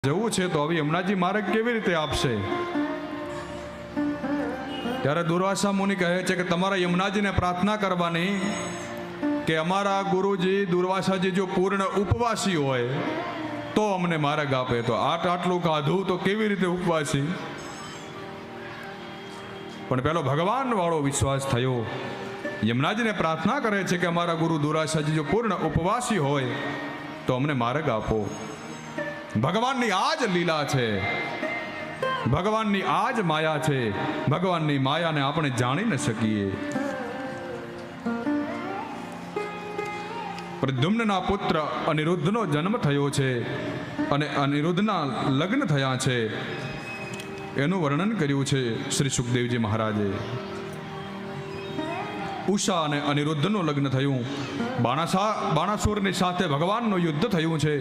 જવું છે તો હવે યમુનાજી માર્ગ કેવી રીતે આપશે? ત્યારે દુર્વાસા મુનિ કહે છે કે તમારા યમુનાજીને પ્રાર્થના કરવાની કે અમારા ગુરુજી દુર્વાસાજી જો પૂર્ણ ઉપવાસી હોય તો અમને માર્ગ આપે. તો આટલું ખાધું તો કેવી રીતે ઉપવાસી? પણ પેલો ભગવાન વાળો વિશ્વાસ થયો. યમુનાજીને પ્રાર્થના કરે છે કે અમારા ગુરુ દુર્વાસાજી જો પૂર્ણ ઉપવાસી હોય તો અમને માર્ગ આપો. ભગવાનની આ જ લીલા છે, ભગવાનની આ જ માયા છે. ભગવાનની માયાને આપણે જાણી ન શકીએ. પ્રદ્યુમ્નના પુત્ર અનિરુદ્ધનો જન્મ થયો છે અને અનિરુદ્ધના લગ્ન થયા છે. એનું વર્ણન કર્યું છે શ્રી સુખદેવજી મહારાજે. ઉષા અને અનિરુદ્ધનું લગ્ન થયું. બાણાસુરની સાથે ભગવાનનું યુદ્ધ થયું છે.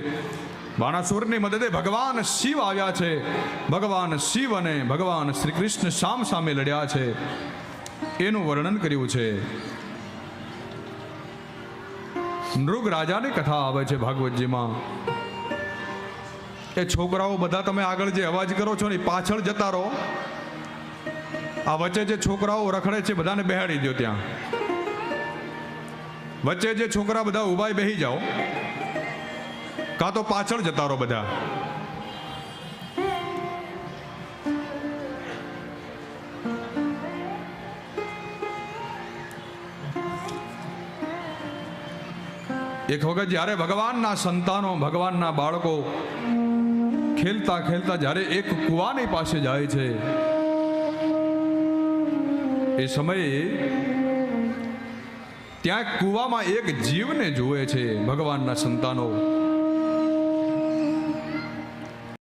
બાણાસુરની મદદે ભગવાન શિવ આવ્યા છે. ભગવાન શિવ અને ભગવાન શ્રી કૃષ્ણ સામ સામે લડ્યા છે. એનું વર્ણન કર્યું છે. નૃગ રાજાની કથા આવે છે ભાગવતજીમાં. એ છોકરાઓ બધા તમે આગળ જે અવાજ કરો છો ને પાછળ જતા રહો. આ વચ્ચે જે છોકરાઓ રખડે છે બધાને બેહાડી દો. ત્યાં વચ્ચે જે છોકરા બધા ઉભા બેહી જાઓ, કાં તો પાછળ જતા રહો બધા. એક વખત જ્યારે ભગવાનના સંતાનો, ભગવાનના બાળકો ખેલતા ખેલતા જ્યારે એક કુવાની પાસે જાય છે, એ સમયે ત્યાં કુવામાં એક જીવને જુએ છે ભગવાનના સંતાનો.